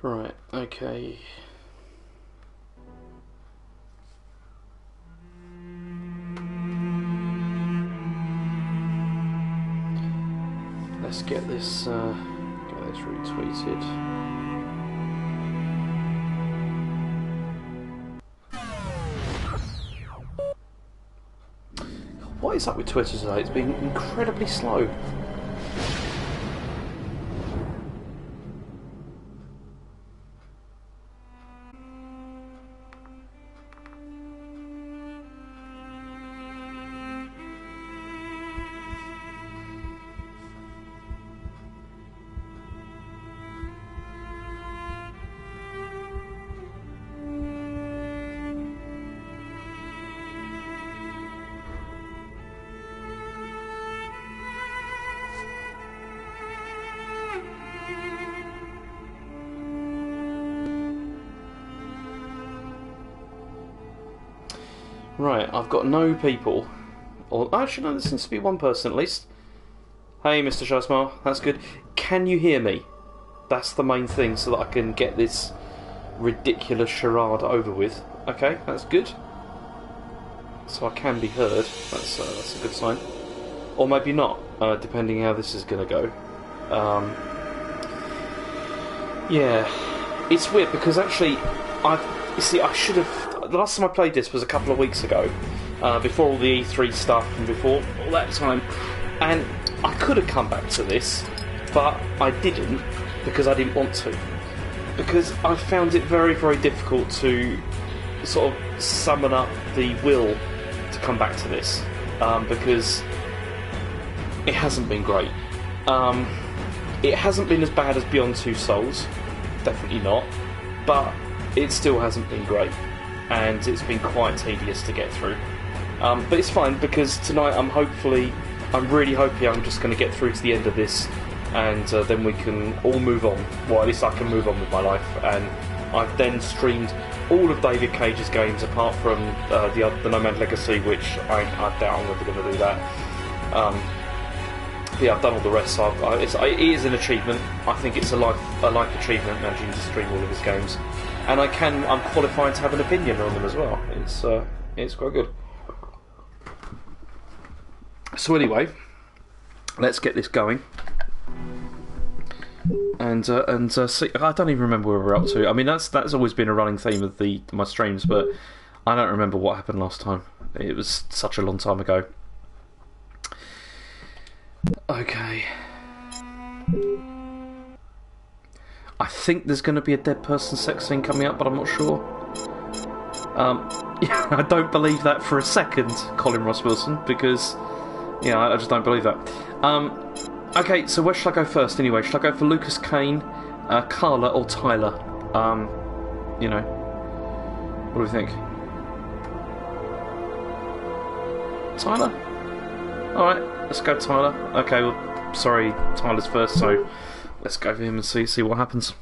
Right, okay. Let's get this retweeted. What is up with Twitter today? It's been incredibly slow. Right, I've got no people. Or actually, no, there seems to be one person at least. Hey, Mr. Shazmar, that's good. Can you hear me? That's the main thing, so that I can get this ridiculous charade over with. Okay, that's good. So I can be heard. That's a good sign. Or maybe not, depending how this is going to go. Yeah, it's weird because actually, I should have. The last time I played this was a couple of weeks ago, before all the E3 stuff and before all that time, and I could have come back to this, but I didn't because I didn't want to. Because I found it very, very difficult to sort of summon up the will to come back to this, because it hasn't been great. It hasn't been as bad as Beyond Two Souls, definitely not, but it still hasn't been great. And it's been quite tedious to get through. But it's fine, because tonight I'm really hoping I'm just going to get through to the end of this, and then we can all move on. Well, at least I can move on with my life. And I've then streamed all of David Cage's games, apart from the Nomad Legacy, which I doubt I'm ever going to do that. Yeah, I've done all the rest, so it is an achievement. I think it's a life achievement, managing to stream all of his games. And I'm qualified to have an opinion on them as well. It's quite good. So anyway, let's get this going. And see, I don't even remember where we're up to. I mean, that's always been a running theme of my streams, but I don't remember what happened last time. It was such a long time ago. Okay. I think there's going to be a dead person sex scene coming up, but I'm not sure. Yeah, I don't believe that for a second, Colin Ross Wilson, because I just don't believe that. Okay, so where should I go first anyway? Should I go for Lucas Kane, Carla, or Tyler? What do we think? Tyler? Alright, let's go Tyler. Okay, well, sorry, Tyler's first, so let's go for him and see what happens.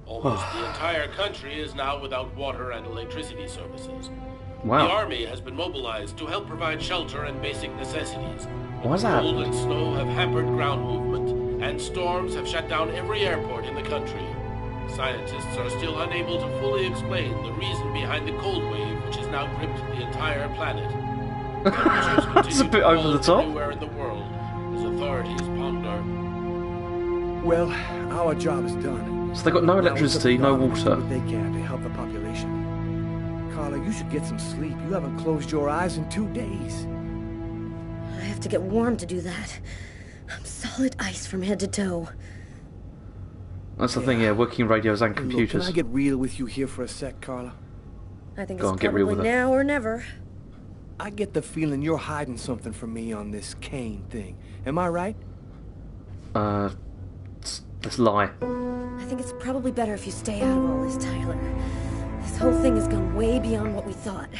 Almost the entire country is now without water and electricity services. Wow. The army has been mobilized to help provide shelter and basic necessities. Why is that? Cold and snow have hampered ground movement, and storms have shut down every airport in the country. Scientists are still unable to fully explain the reason behind the cold wave which has now gripped the entire planet. It's a bit over the top. Anywhere in the world, as authorities ponder. Well, our job is done. So they've got no electricity, no water. What they can to help the population. Carla, you should get some sleep. You haven't closed your eyes in 2 days. I have to get warm to do that. I'm solid ice from head to toe. That's the thing, yeah, working radios and Look, computers. can I get real with you here for a sec, Carla? I think Go it's on, get real probably with it. now or never. I get the feeling you're hiding something from me on this Kane thing. Am I right? Let's lie. I think it's probably better if you stay out of all this, Tyler. This whole thing has gone way beyond what we thought.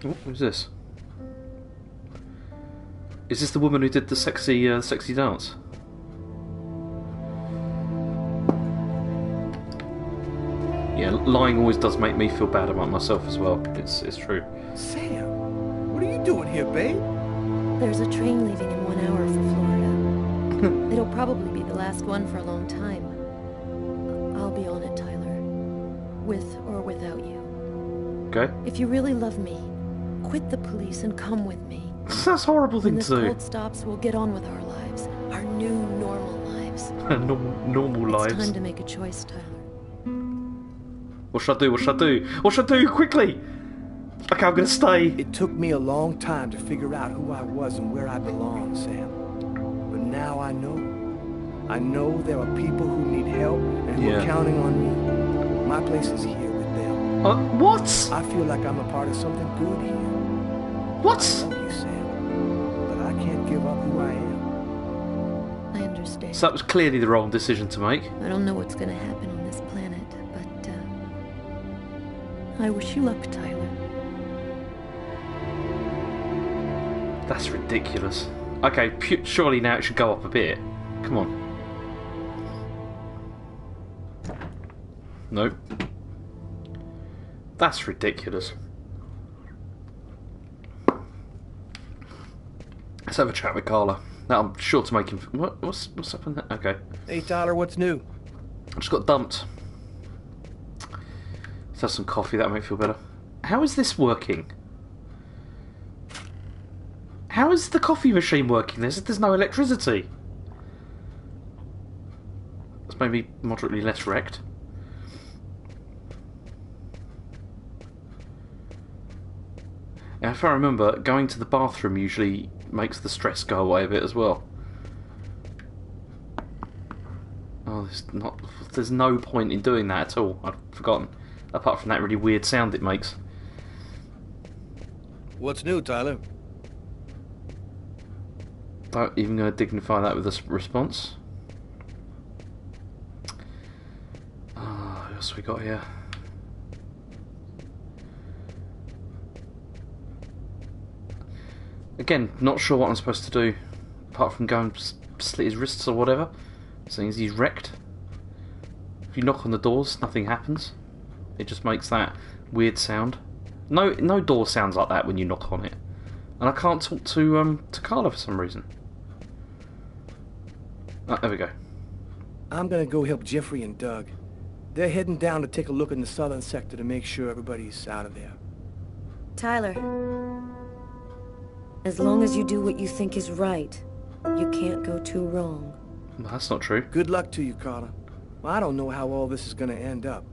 Oh, who's this? Is this the woman who did the sexy dance? Yeah, lying always does make me feel bad about myself as well. It's true. Sam, what What are you doing here, babe? There's a train leaving in 1 hour for Florida. It'll probably be the last one for a long time. I'll be on it, Tyler. With or without you. Okay. If you really love me, quit the police and come with me. That's a horrible When thing this to do. cult stops, we'll get on with our lives. Our new normal lives. Normal lives. It's time to make a choice, Tyler. What should I do? What should I do? What should I do? Quickly! Okay, I'm gonna stay. It took me a long time to figure out who I was and where I belonged, Sam. But now I know. I know there are people who need help and who are counting on me. My place is here with them. What? I feel like I'm a part of something good here. What? I love you, Sam. But I can't give up who I am. I understand. So that was clearly the wrong decision to make. I don't know what's gonna happen on this planet, but I wish you luck, Tyler. That's ridiculous. Okay, surely now it should go up a bit. Come on. Nope. That's ridiculous. Let's have a chat with Carla. Now I'm sure to make him. What's happened there? Okay. Hey, Tyler, what's new? I just got dumped. Let's have some coffee. That'll make me feel better. How is this working? How is the coffee machine working? There's no electricity. It's maybe moderately less wrecked. And if I remember, going to the bathroom usually makes the stress go away a bit as well. Oh, there's no point in doing that at all. I've forgotten. Apart from that really weird sound it makes. What's new, Tyler? Not even going to dignify that with a response. What else we got here? Again, not sure what I'm supposed to do, apart from go and slit his wrists or whatever, seeing as he's wrecked. If you knock on the doors, nothing happens. It just makes that weird sound. No door sounds like that when you knock on it. And I can't talk to Carla for some reason. Oh, there we go. I'm gonna go help Jeffrey and Doug. They're heading down to take a look in the southern sector to make sure everybody's out of there. Tyler, as long as you do what you think is right, you can't go too wrong. Well, that's not true. Good luck to you, Carla. Well, I don't know how all this is gonna end up,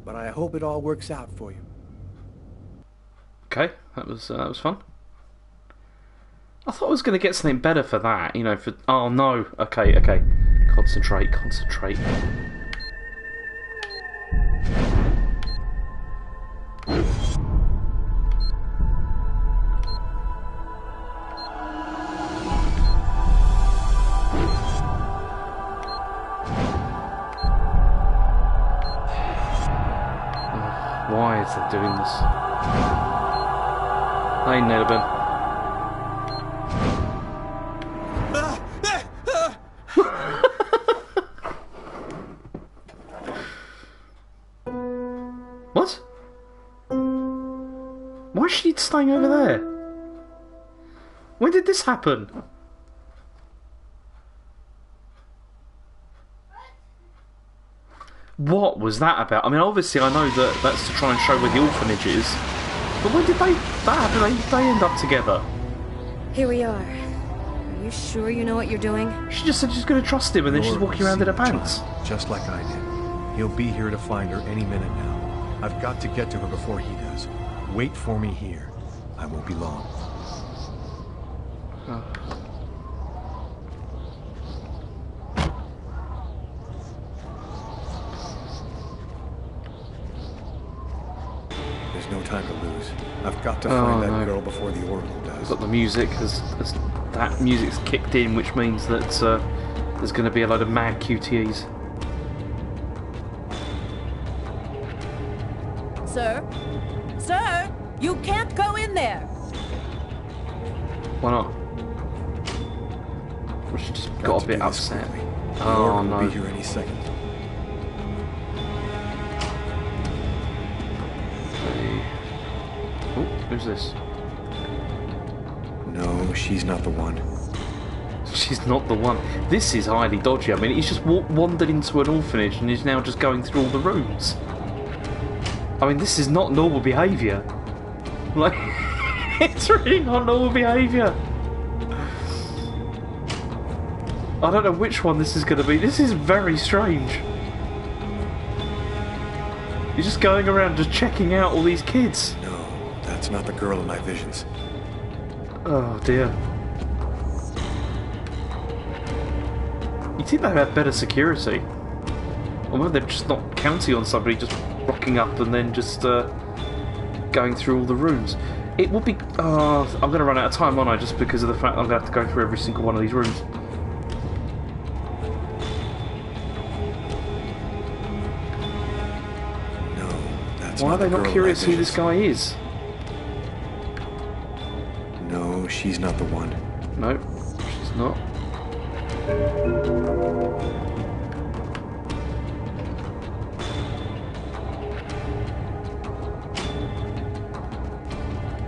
but I hope it all works out for you. Okay, that was fun. I thought I was going to get something better for that, you know, for... Oh, no. Okay. Concentrate. Why is it doing this? Hey, Nelabin. What? Why is she staying over there? When did this happen? What was that about? I mean, obviously I know that that's to try and show where the orphanage is. But when did that happen? They end up together. Here we are. Are you sure you know what you're doing? She just said she's going to trust him, and then she's walking around in her pants. Just like I did. He'll be here to find her any minute now. I've got to get to her before he does. Wait for me here. I won't be long. There's no time to lose. I've got to find that girl before the Oracle does. Got the music, as that music's kicked in, which means that there's going to be a load of mad QTEs. Sir, you can't go in there. Why not? Or she just got a bit upset. The Oh Oracle will no. be here any second. Oh, who's this? No, she's not the one. She's not the one. This is highly dodgy. I mean, he's just wandered into an orphanage and is now just going through all the rooms. I mean, this is not normal behaviour. Like, it's really not normal behaviour. I don't know which one this is going to be. This is very strange. You're just going around just checking out all these kids. No, that's not the girl in my visions. Oh dear. You'd think they'd have better security. Or maybe they're just not counting on somebody just rocking up and then just going through all the rooms. It would be... I'm going to run out of time, aren't I? Just because of the fact I'm going to have to go through every single one of these rooms. Why are they not curious who this guy is? No, she's not the one. No, she's not.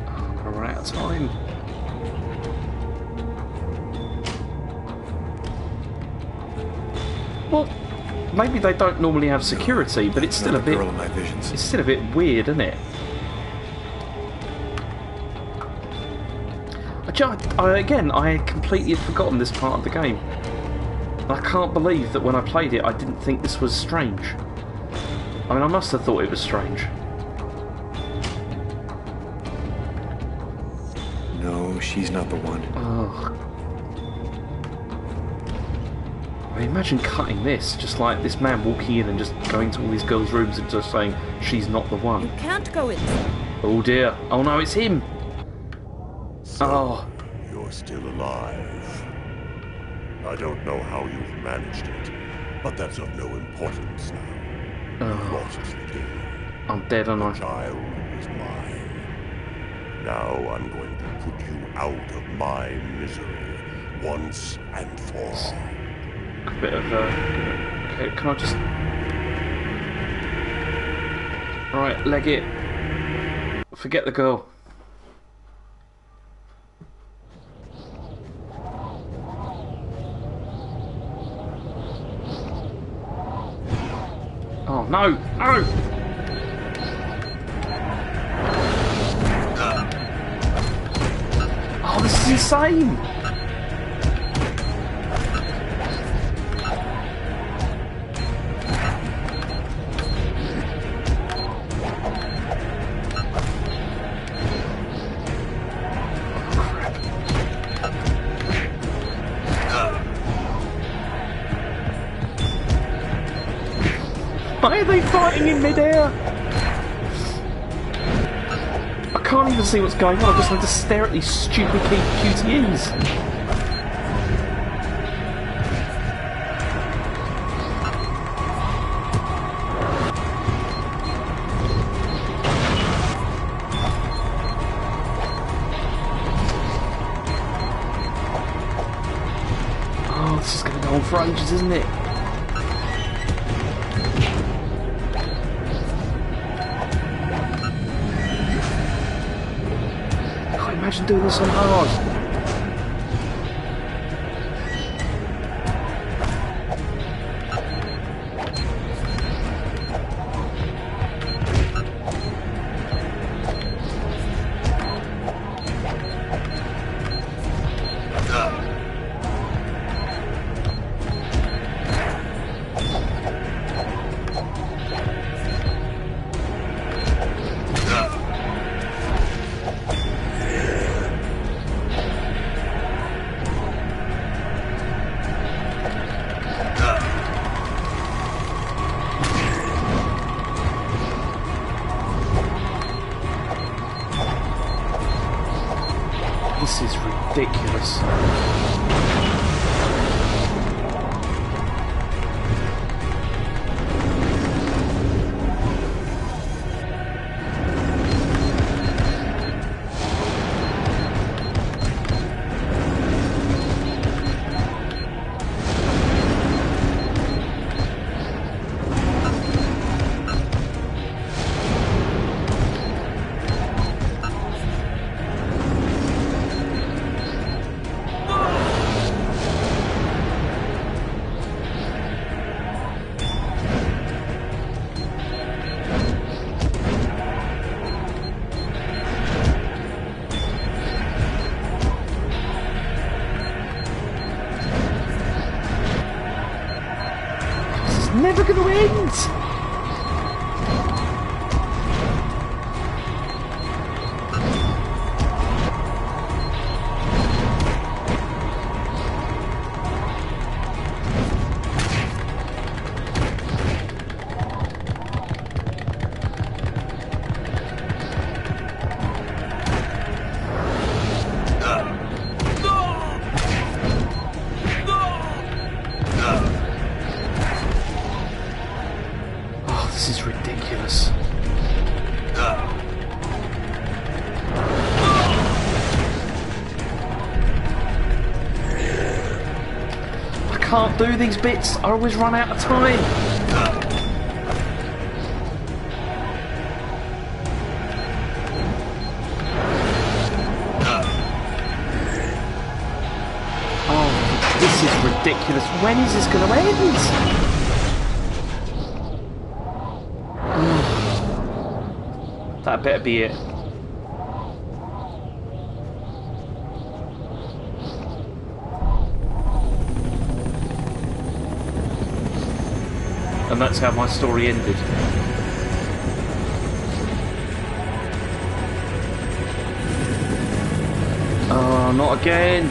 Oh, I'm running out of time. Well, maybe they don't normally have security, but it's still a bit... Girl in my visions. It's still a bit weird, isn't it? I had completely forgotten this part of the game. I can't believe that when I played it, I didn't think this was strange. I mean, I must have thought it was strange. No, she's not the one. Oh. I mean, imagine cutting this, just like this man walking in and just going to all these girls' rooms and just saying, she's not the one. You can't go in there. Oh dear. Oh no, it's him. So, Oh. you're still alive. I don't know how you've managed it, but that's of no importance now. You've lost the game. I'm dead, aren't The I? child is mine. Now I'm going to put you out of my misery once and for all. A bit of okay, can I just... Right, leg it. Forget the girl. Oh, no! No! Oh, this is insane! Why are they fighting in midair? I can't even see what's going on. I just have to stare at these stupid QTEs. Oh, this is going to go on for ages, isn't it? Imagine doing this on hard. This is ridiculous. never going to end? This is ridiculous. I can't do these bits. I always run out of time. Oh, this is ridiculous. When is this going to end? That better be it. And that's how my story ended. Oh, not again!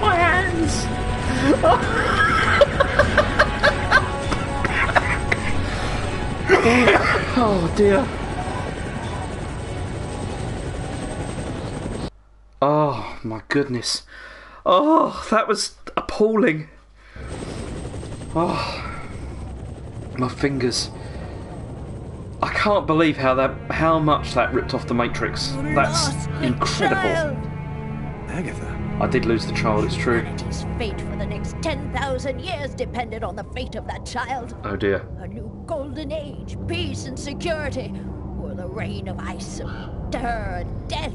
My hands! Oh dear. Oh my goodness. Oh, that was appalling. Oh, my fingers. I can't believe how much that ripped off the Matrix. That's incredible. Agatha. I did lose the child, it's true. Humanity's fate for the next 10,000 years depended on the fate of that child. Oh dear. A new golden age, peace and security, or the reign of ice and terror and death.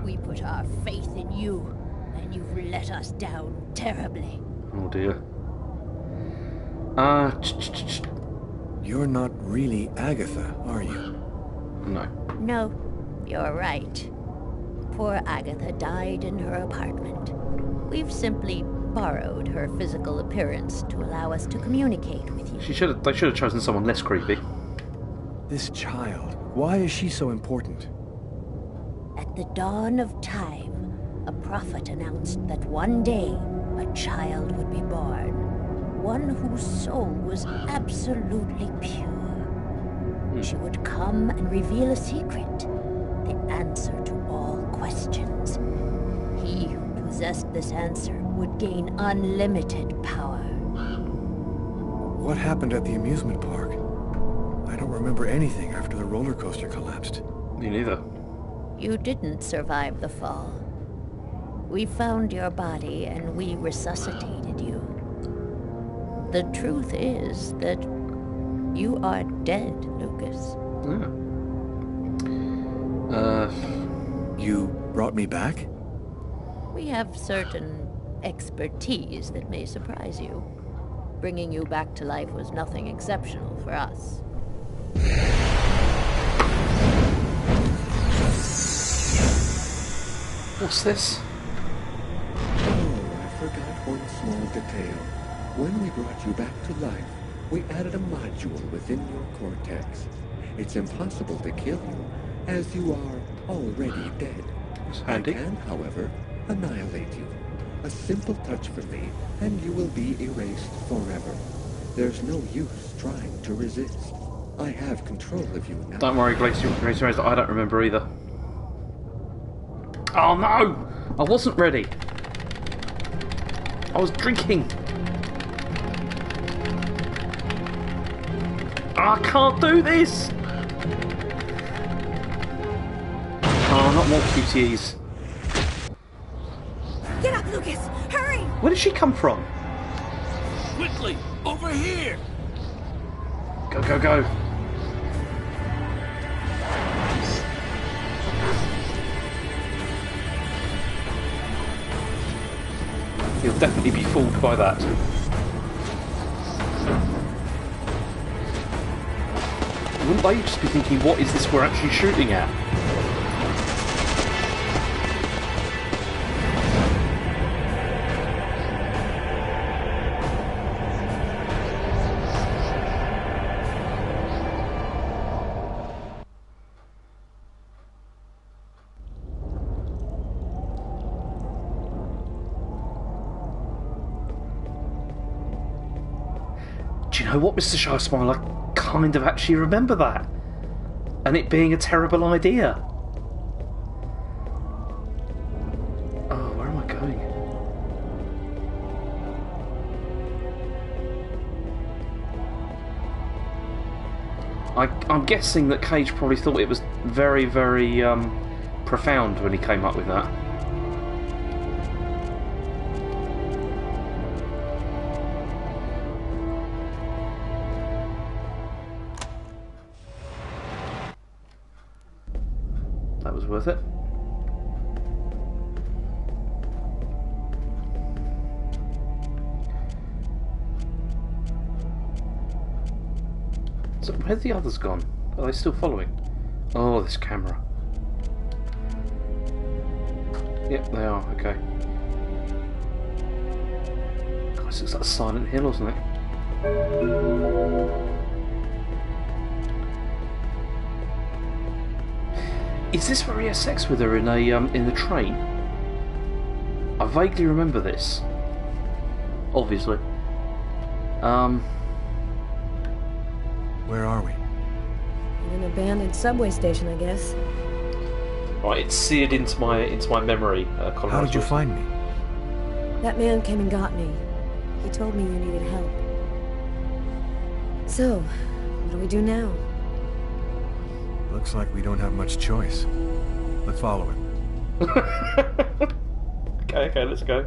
We put our faith in you, and you've let us down terribly. Oh dear. You're not really Agatha, are you? No. No, you're right. Poor Agatha died in her apartment. We've simply borrowed her physical appearance to allow us to communicate with you. They should have chosen someone less creepy. This child, why is she so important? At the dawn of time, a prophet announced that one day a child would be born. One whose soul was absolutely pure. She would come and reveal a secret, the answer to all questions. He who possessed this answer would gain unlimited power. What happened at the amusement park? I don't remember anything after the roller coaster collapsed. Me neither. You didn't survive the fall. We found your body and we resuscitated you. The truth is that you are dead, Lucas. Yeah. You brought me back? We have certain expertise that may surprise you. Bringing you back to life was nothing exceptional for us. What's this? Oh, I forgot one small detail. When we brought you back to life, we added a module within your cortex. It's impossible to kill you, as you are already dead. It's handy. I can, however, annihilate you. A simple touch from me, and you will be erased forever. There's no use trying to resist. I have control of you now. Don't worry, Grace, I don't remember either. Oh no! I wasn't ready. I was drinking. I can't do this! Oh, not more QTEs. Get up, Lucas! Hurry! Where did she come from? Quickly! Over here! Go, go, go. He'll definitely be fooled by that. Wouldn't they just be thinking, what is this we're actually shooting at? Do you know what, Mr. Shysmile? I kind of actually remember that. And it being a terrible idea. Oh, where am I going? I'm guessing that Cage probably thought it was very, very profound when he came up with that. That was worth it. So where's the others gone? Are they still following? Oh, this camera. Yep, they are. Okay. God, this looks like Silent Hill, doesn't it? Is this where he has sex with her in the train? I vaguely remember this. Obviously. Where are we? In an abandoned subway station, I guess. Right, it's seared into my memory. Colin How did you find me? That man came and got me. He told me you needed help. So, what do we do now? Looks like we don't have much choice. Let's follow him. Okay, let's go.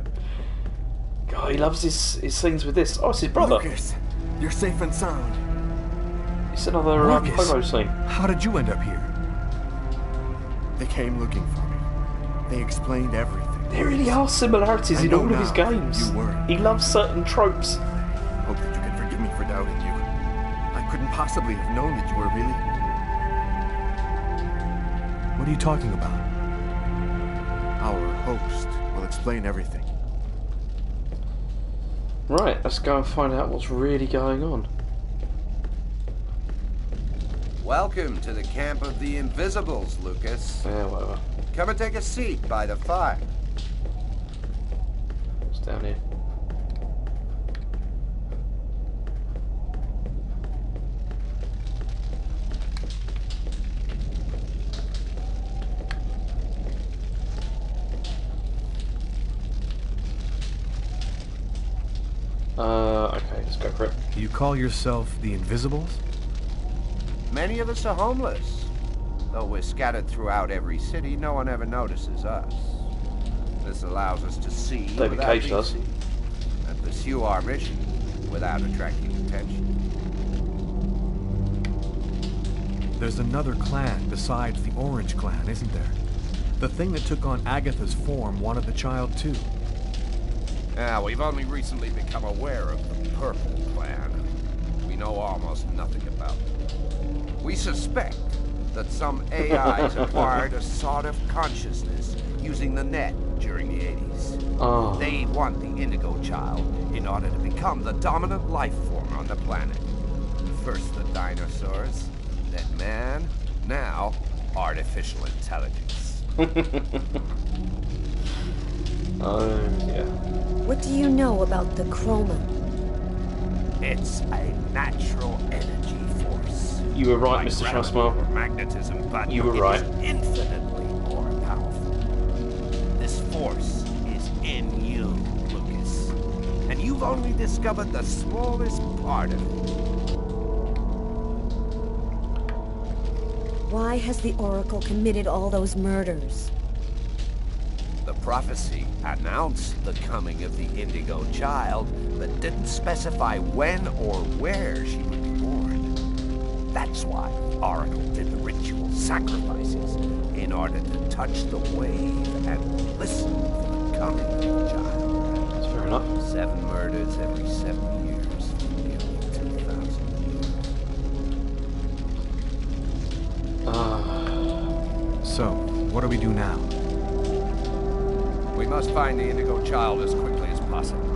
God, he loves his scenes with this. Oh, it's his brother. Lucas, you're safe and sound. It's another photo scene. How did you end up here? They came looking for me. They explained everything. There really are similarities in all of his now games. you weren't. He loves certain tropes. Hope that you can forgive me for doubting you. I couldn't possibly have known that you were really... What are you talking about? Our host will explain everything. Right, let's go and find out what's really going on. Welcome to the camp of the Invisibles, Lucas. Yeah, whatever. Come and take a seat by the fire. It's down here. Okay, let's go for it. You call yourself the Invisibles? Many of us are homeless. Though we're scattered throughout every city, no one ever notices us. This allows us to see David without Cage being does. seen, and pursue our mission without attracting attention. There's another clan besides the Orange Clan, isn't there? The thing that took on Agatha's form wanted the child too. Now, we've only recently become aware of the Purple Clan. We know almost nothing about them. We suspect that some AIs acquired a sort of consciousness using the net during the 80s. Oh. They want the Indigo Child in order to become the dominant life form on the planet. First the dinosaurs, then man, now artificial intelligence. Oh, yeah. What do you know about the chroma? It's a natural energy force. You were right, Like Mr. gravity Shysmile. or magnetism, but You were it right. is infinitely more powerful. This force is in you, Lucas. And you've only discovered the smallest part of it. Why has the Oracle committed all those murders? The prophecy announced the coming of the Indigo Child, but didn't specify when or where she would be born. That's why the Oracle did the ritual sacrifices, in order to touch the wave and listen for the coming of the child. That's fair enough. 7 murders every 7 years for nearly 2,000 years. So, what do we do now? We must find the Indigo Child as quickly as possible.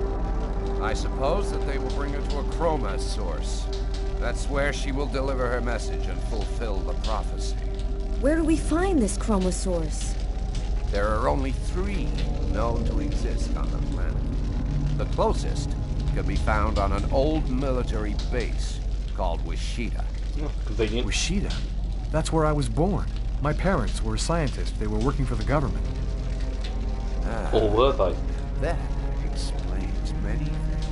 I suppose that they will bring her to a chroma source. That's where she will deliver her message and fulfill the prophecy. Where do we find this chroma source? There are only 3 known to exist on the planet. The closest can be found on an old military base called Wishita. Oh, convenient. Wishita? That's where I was born. My parents were scientists. They were working for the government. Or were they? That explains many things.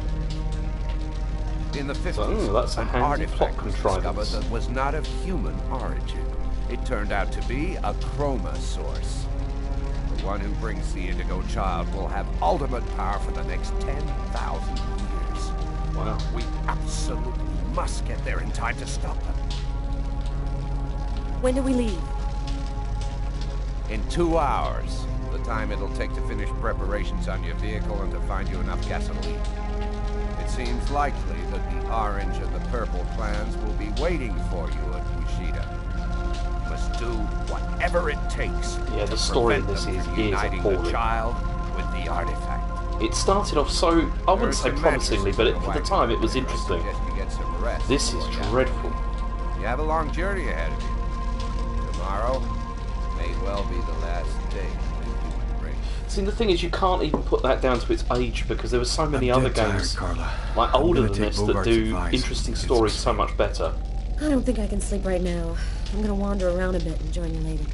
In the 50s, Oh, that's a an handy artifact plot was discovered contrivance. that was not of human origin. It turned out to be a chroma source. The one who brings the Indigo Child will have ultimate power for the next 10,000 years. Wow. We absolutely must get there in time to stop them. When do we leave? In 2 hours. The time it'll take to finish preparations on your vehicle and to find you enough gasoline. It seems likely that the orange and the purple clans will be waiting for you at Wishita. You must do whatever it takes. Yeah, the to story in prevent this them is from uniting appalling. the child with the artifact. It started off so, I wouldn't say promisingly, but for the time it was I interesting. suggest you get some rest This is before you- dreadful. You have a long journey ahead of you. Tomorrow may well be the last day. See, the thing is, you can't even put that down to its age because there were so many I'm other dead games, tired, Carla. like I'm older gonna than take this, that Bogart's do advice interesting and get stories some so much better. I don't think I can sleep right now. I'm gonna wander around a bit and join you later.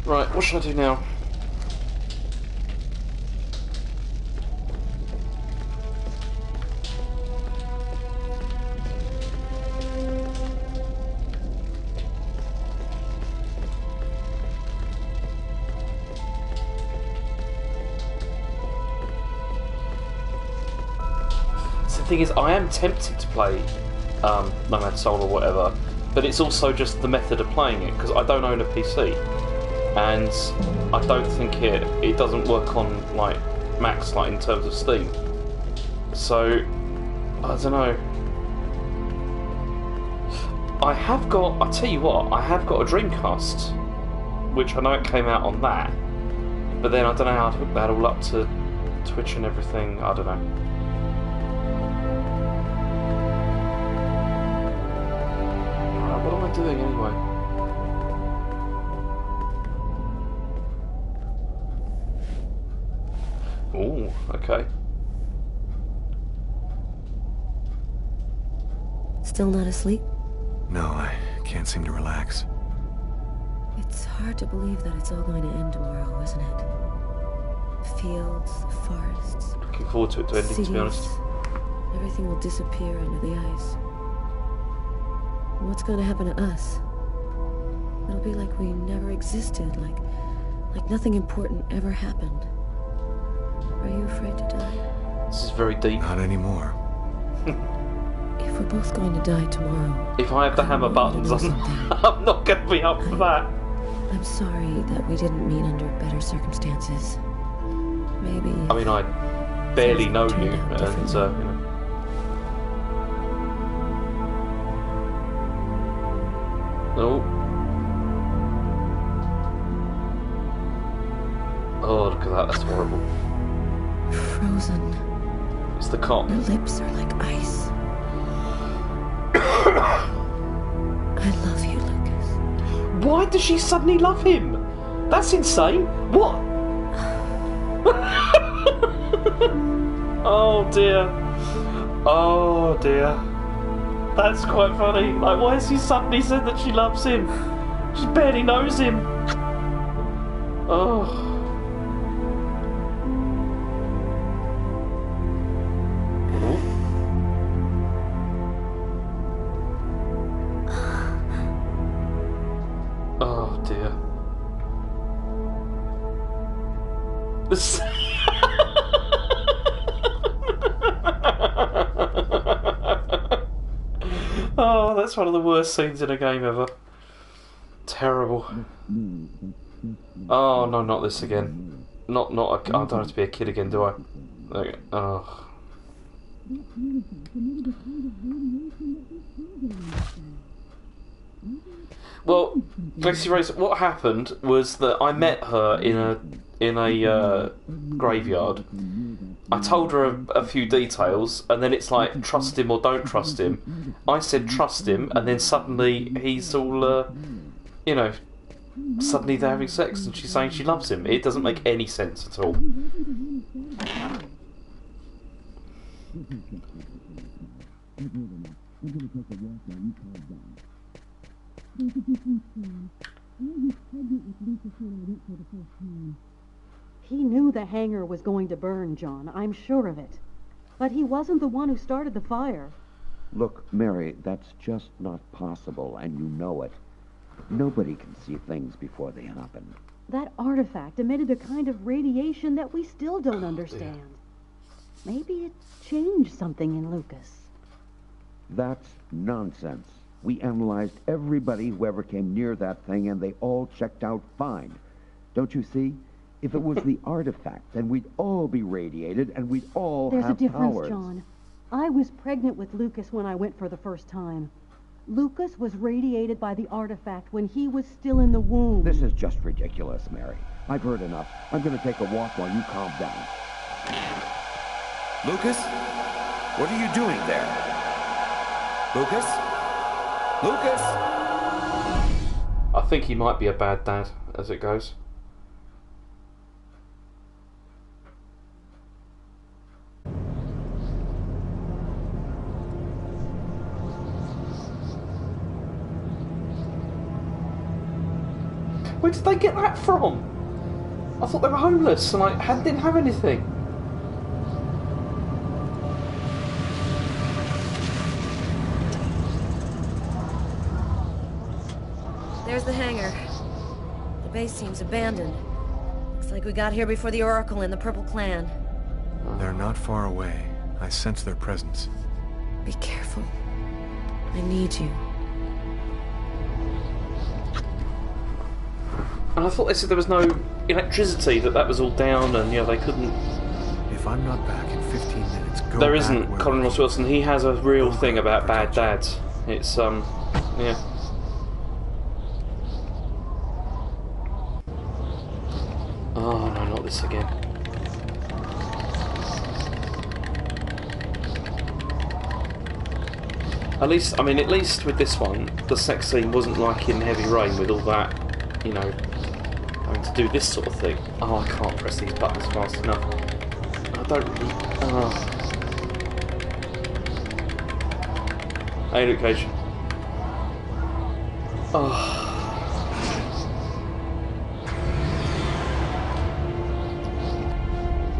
Right, what should I do now? The thing is, I am tempted to play Nomad Soul or whatever, but it's also just the method of playing it because I don't own a PC, and I don't think it doesn't work on like Macs, like in terms of Steam. So I don't know. I tell you what, I have got a Dreamcast, which I know it came out on that, but then I don't know how to hook that all up to Twitch and everything. I don't know. What am I doing anyway? Oh, okay. Still not asleep? No, I can't seem to relax. It's hard to believe that it's all going to end tomorrow, isn't it? The fields, the forests, Looking forward to it to ending, cities. to be honest. Everything will disappear under the ice. And what's going to happen to us? It'll be like we never existed, like nothing important ever happened. Are you afraid to die? This is very deep. Not anymore. If we're both going to die tomorrow... If I have to hammer buttons, I'm not going to be up for that. I'm sorry that we didn't meet under better circumstances. Maybe... I mean, I barely know you, Turned out and, differently. you know. Oh. Oh, look at that, that's horrible. Frozen. It's the cop. Your lips are like ice. I love you, Lucas. Why does she suddenly love him? That's insane. What? Oh dear. Oh dear. That's quite funny. Like, why has he suddenly said that she loves him? She barely knows him. Oh. Oh dear. Oh, that's one of the worst scenes in a game ever. Terrible. Oh no, not this again. Not. I don't have to be a kid again, do I? Okay. Oh. Well, Gracie Rose, what happened was that I met her in a graveyard. I told her a few details, and then it's like, trust him or don't trust him. I said trust him, and then suddenly he's all, suddenly they're having sex, and she's saying she loves him. It doesn't make any sense at all. He knew the hangar was going to burn, John. I'm sure of it. But he wasn't the one who started the fire. Look, Mary, that's just not possible, and you know it. Nobody can see things before they happen. That artifact emitted a kind of radiation that we still don't understand. Maybe it changed something in Lucas. That's nonsense. We analyzed everybody who ever came near that thing, and they all checked out fine. Don't you see? If it was the artifact, then we'd all be radiated, and we'd all There's have a difference, powers. John. I was pregnant with Lucas when I went for the first time. Lucas was radiated by the artifact when he was still in the womb. This is just ridiculous, Mary. I've heard enough. I'm going to take a walk while you calm down. Lucas? What are you doing there? Lucas? Lucas? I think he might be a bad dad, as it goes. Where did they get that from? I thought they were homeless and didn't have anything. There's the hangar. The base seems abandoned. Looks like we got here before the Oracle and the Purple Clan. They're not far away. I sense their presence. Be careful. I need you. And I thought they said there was no electricity, that was all down, and they couldn't. If I'm not back in 15 minutes, go There back isn't. where Colin Ross Wilson, he has a real thing about bad dads. It's yeah. Oh no, not this again. At least with this one, the sex scene wasn't like in Heavy Rain with all that, having to do this sort of thing. Oh, I can't press these buttons fast enough. I don't really... Hey, Luke Cage. Oh.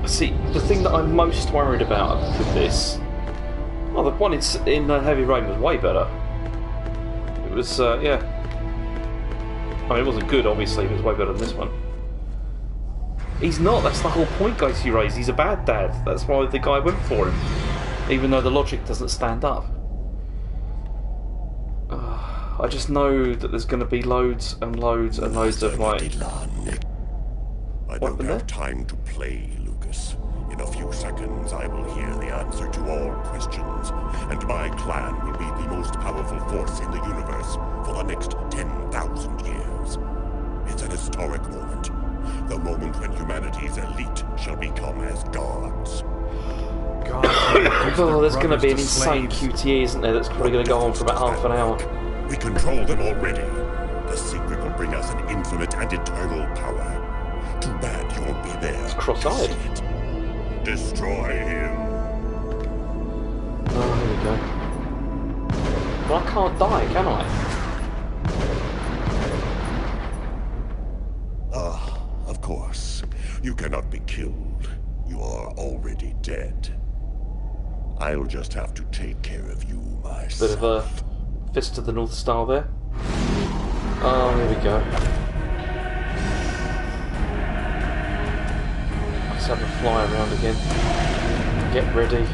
See, the thing that I'm most worried about with this... Oh, the one in Heavy Rain was way better. It was, yeah. It wasn't good, obviously, but it was way better than this one. He's not, that's the whole point, Gracie Ray's. He's a bad dad. That's why the guy went for him. Even though the logic doesn't stand up. I just know that there's going to be loads and loads and loads of, I don't have time to play, Lucas. In a few seconds, I will hear the answer to all questions, and my clan will be the most powerful force in the universe for the next 10,000 years. It's an historic moment. The moment when humanity's elite shall become as gods. Oh, there's going to be an insane QTE, isn't there? That's probably going to go on for about half an hour. We control them already. The secret will bring us an infinite and eternal power. Too bad you won't be there. It's cross-eyed. Destroy him. Oh, here we go. But I can't die, can I? Of course. You cannot be killed. You are already dead. I'll just have to take care of you myself. Bit of a Fist of the North Star there. Oh, here we go. Let's have a fly around again. Get ready.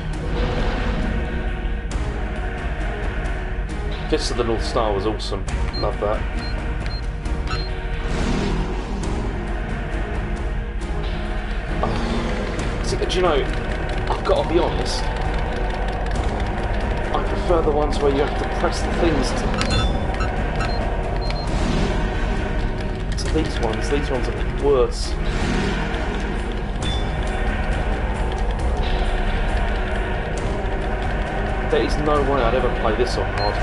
Fist of the North Star was awesome. Love that. Oh. See, do you know, I've got to be honest. I prefer the ones where you have to press the things to these ones. These ones are worse. There is no way I'd ever play this on hard.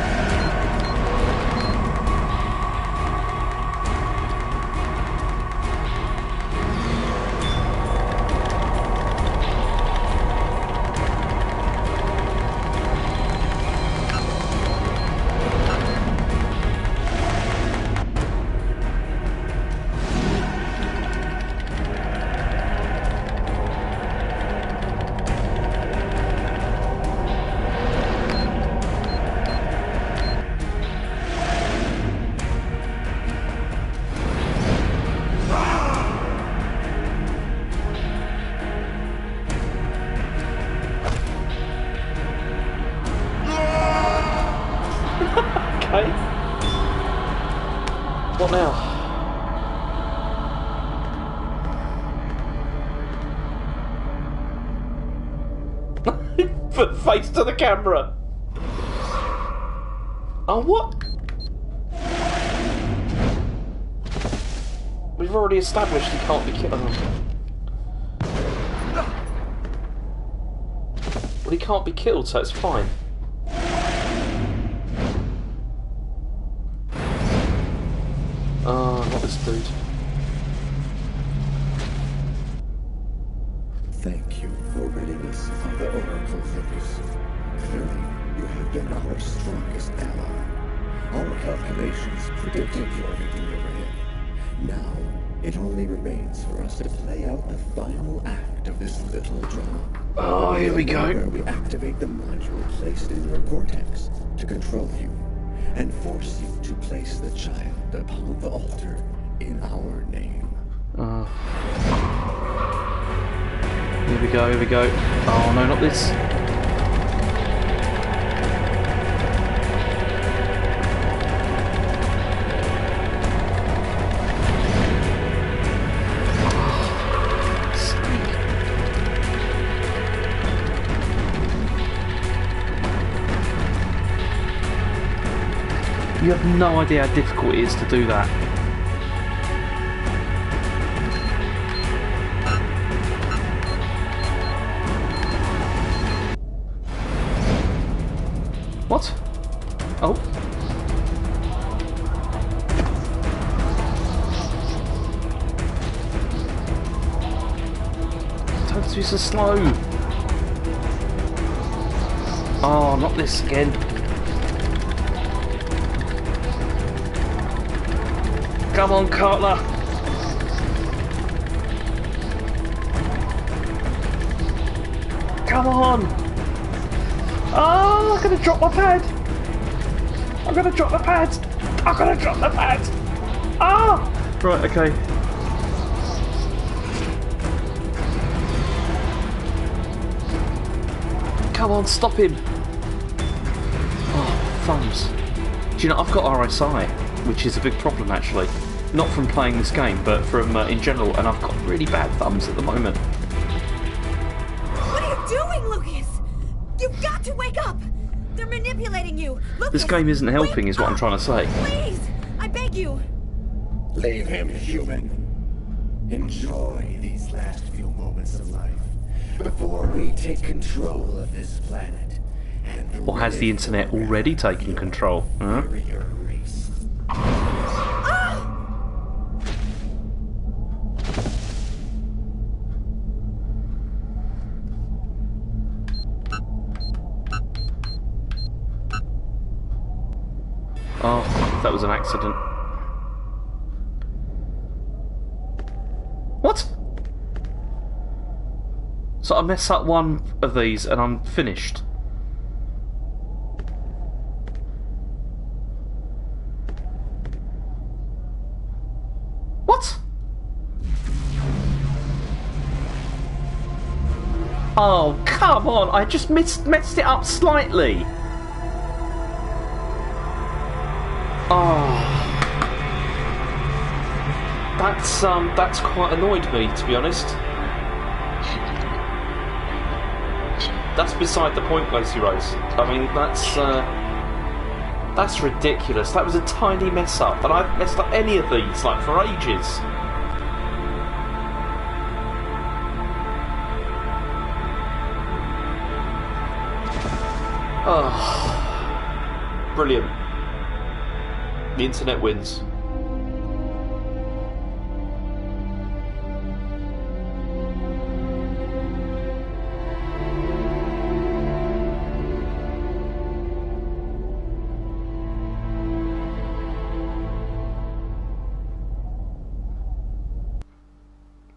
What now? Put face to the camera. Oh, what? We've already established he can't be killed. Well, he can't be killed, so it's fine. Not this dude. Thank you for ridding us of the Oracle, Lucas. Clearly, you have been our strongest ally. Our calculations predicted your victory over him. Now, it only remains for us to play out the final act of this little drama. Oh, here we go. Where we activate the module placed in your cortex to control you and force you to place the child upon the altar in our name. Here we go, here we go. Oh no, not this. You have no idea how difficult it is to do that. What? Oh. Don't be so slow. Oh, not this again. Come on, Cartler. Come on. Oh, I'm gonna drop my pad. I'm gonna drop the pad. I'm gonna drop the pad. Ah! Right, okay. Come on, stop him. Oh, thumbs. Do you know, I've got RSI, which is a big problem actually. Not from playing this game, but from in general, and I've got really bad thumbs at the moment. What are you doing, Lucas? You've got to wake up! They're manipulating you! Lucas, this game isn't helping, is what I'm trying to say. Please! I beg you! Leave him, human. Enjoy these last few moments of life before we take control of this planet. And or has the internet already taken control? Huh? Oh, that was an accident. What? So I mess up one of these and I'm finished. What? Oh, come on! I just messed it up slightly. Oh, that's quite annoyed me, to be honest. That's beside the point, Lacey Rose. I mean, that's ridiculous. That was a tiny mess up, and I've messed up any of these like for ages. Oh, brilliant. The internet wins.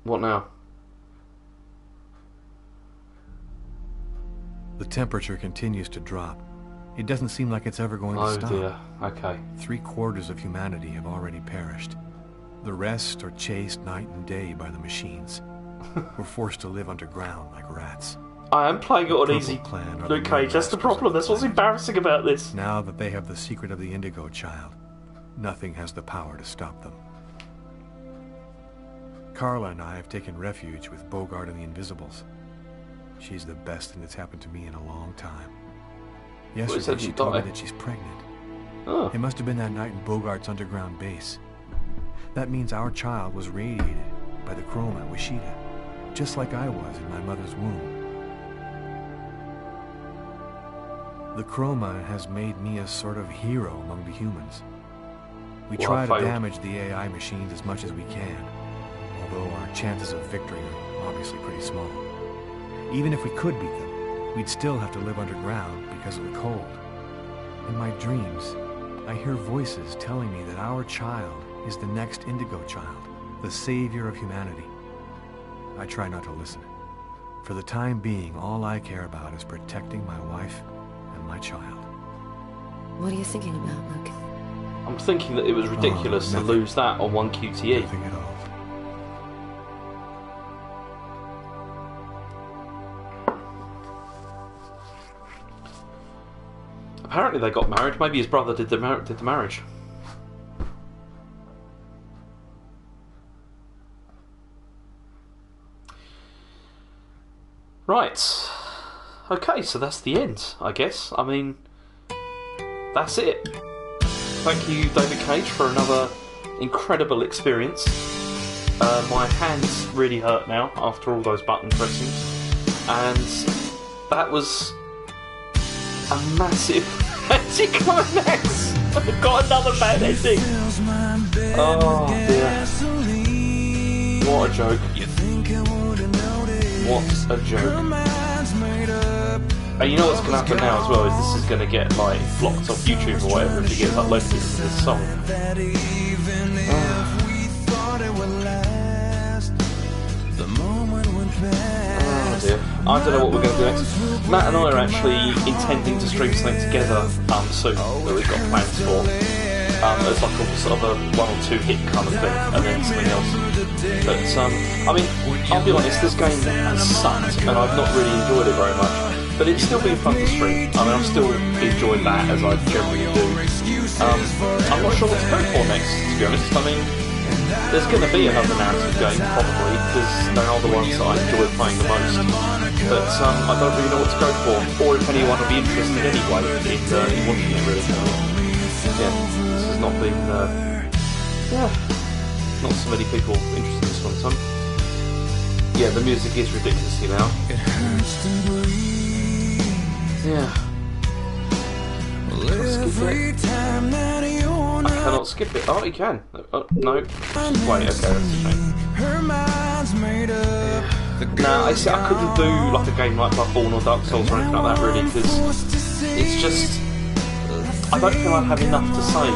What now? The temperature continues to drop. It doesn't seem like it's ever going to stop. Oh dear, okay. 3/4 of humanity have already perished. The rest are chased night and day by the machines. We're forced to live underground like rats. I am playing it on easy, Luke Cage, that's the problem, that's what's embarrassing about this. Now that they have the secret of the Indigo Child, nothing has the power to stop them. Carla and I have taken refuge with Bogart and the Invisibles. She's the best thing that's happened to me in a long time. Yesterday she told me that she's pregnant. Oh. It must have been that night in Bogart's underground base. That means our child was radiated by the chroma at Wishida, just like I was in my mother's womb. The chroma has made me a sort of hero among the humans. We try to damage the AI machines as much as we can, although our chances of victory are obviously pretty small. Even if we could beat them, we'd still have to live underground because of the cold. In my dreams, I hear voices telling me that our child is the next Indigo Child, the savior of humanity. I try not to listen. For the time being, all I care about is protecting my wife and my child. What are you thinking about, Luke? I'm thinking that it was ridiculous to lose that on one QTE. Nothing at all. Apparently they got married. Maybe his brother did the marriage. Right. Okay, so that's the end, I guess. I mean, that's it. Thank you, David Cage, for another incredible experience. My hands really hurt now after all those button pressings. And that was a massive anticlimax. I've got another bad ending. Oh dear. What a joke. What a joke. And you know what's going to happen now as well is this is going to get like blocked off YouTube or whatever if he gets uploaded to this song. Oh dear. I don't know what we're going to do next. Matt and I are actually intending to stream something together soon that we've got plans for. It's like a sort of a 1 or 2 hit kind of thing, and then something else. But I mean, I'll be honest, this game has sucked, and I've not really enjoyed it very much. But it's still been fun to stream. I mean, I'm still enjoying that as I generally do. I'm not sure what to go for next, to be honest. I mean, there's going to be another narrative game, probably, because they are the ones that I enjoy playing the most. But I don't really know what to go for, or if anyone would be interested anyway in watching it, really. Yeah, this has not been, not so many people interested in this one, so. Yeah, the music is ridiculously loud. It hurts to breathe. Yeah. Every time that you're I cannot skip it. Oh, you can. No. Wait, okay, that's a shame. Her mind's made up. Nah, I couldn't do like a game like Bloodborne or Dark Souls or anything like that really, because it's just I don't feel I have enough to say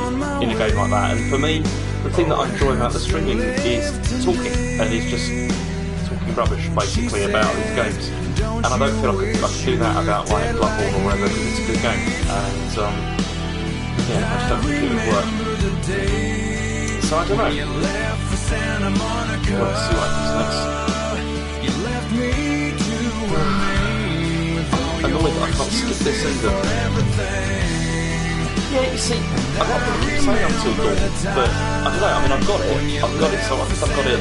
in a game like that. And for me, the thing that I enjoy about the streaming is talking, and it's just talking rubbish basically about these games. And I don't feel I could do that about like Bloodborne or whatever, because it's a good game. And yeah, I just don't think it would work. So I don't know. We'll see what happens next. You left me to annoyed that I can't skip this either. Yeah, you see, a lot of people keep saying Until Dawn, but I don't know, I mean, I've got it, so I think I've got it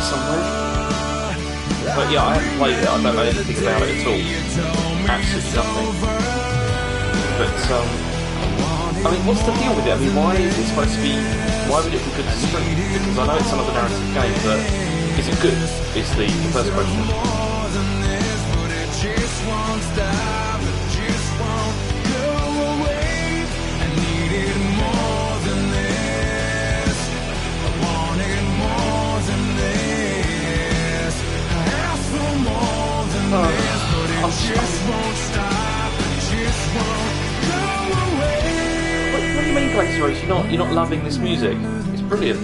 somewhere. But yeah, I haven't played it, I don't know anything about it at all. Absolutely nothing. But, I mean, what's the deal with it? I mean, why is it supposed to be... Why would it be good to stream? Because I know it's another narrative game, but is it good? Is the first question. What do you mean, Grace Race? You're not loving this music? It's brilliant.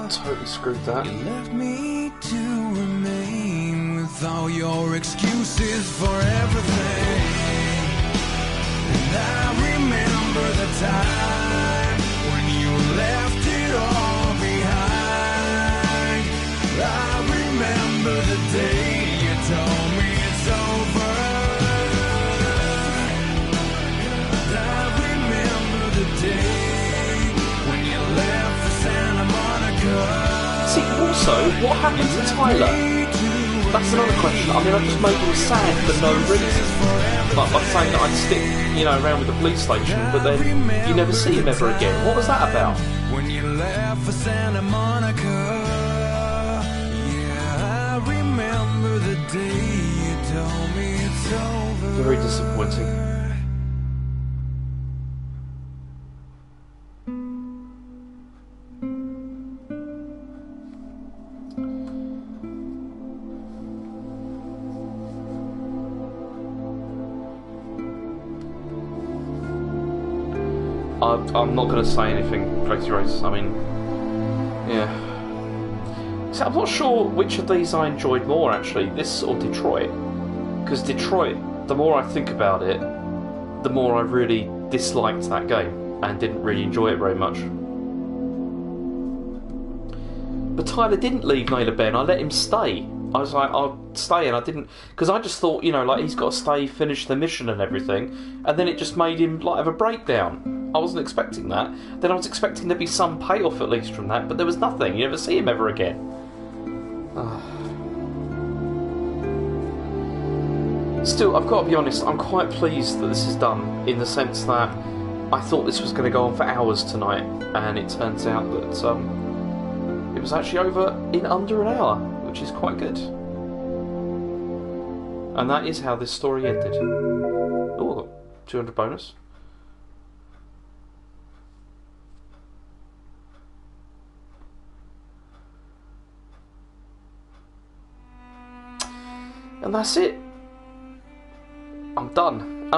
Totally screwed that. You left me to remain with all your excuses for everything. And I remember the time when you left it all behind. I remember the day you told me it's over. I remember the day when you left for Santa Monica. See, also, what happened to Tyler? That's another question. I mean, I just made him sad for no reason. Like by saying that I'd stick, around with the police station, but then you never see him ever again. What was that about? When you left for Santa Monica, yeah, I remember the day you told me it's over. Very disappointing. I'm not going to say anything, Crazy Race. I mean, yeah. So I'm not sure which of these I enjoyed more, actually, this or Detroit. Because Detroit, the more I think about it, the more I really disliked that game and didn't really enjoy it very much. But Tyler didn't leave Naylor Ben. I let him stay. I was like, I'll stay, and I didn't, because I just thought, like he's got to stay, finish the mission and everything, and then it just made him like have a breakdown. I wasn't expecting that. Then I was expecting there to be some payoff at least from that, but there was nothing. You never see him ever again. Still, I've got to be honest, I'm quite pleased that this is done, in the sense that I thought this was going to go on for hours tonight, and it turns out that it was actually over in under an hour, which is quite good. And that is how this story ended. Oh, I got 200 bonus. And that's it. I'm done.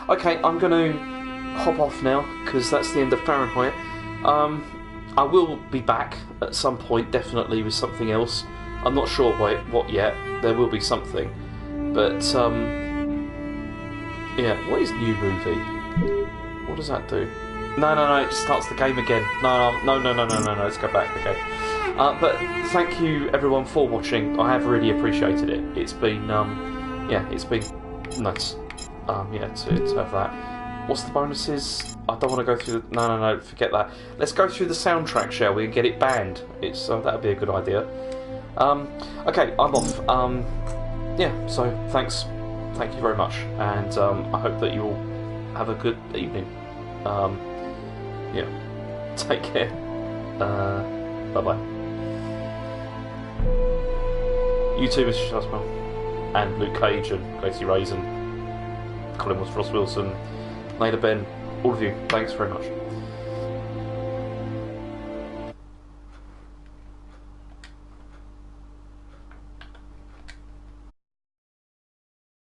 Okay, I'm going to hop off now, because that's the end of Fahrenheit. I will be back at some point, definitely, with something else. I'm not sure what yet. There will be something. But, yeah, what is new movie? What does that do? No, it just starts the game again. No, let's go back, okay. But thank you, everyone, for watching. I have really appreciated it. It's been, it's been nice. To have that. What's the bonuses? I don't want to go through the... No, forget that. Let's go through the soundtrack, shall we, and get it banned. That'd be a good idea. Okay, I'm off. So thanks. Thank you very much. And I hope that you all have a good evening. Take care. Bye-bye. You too, Mr. Shaswell. And Luke Cage and Gracie Raisin. Colin Ross Wilson, Naylor Ben, all of you, thanks very much.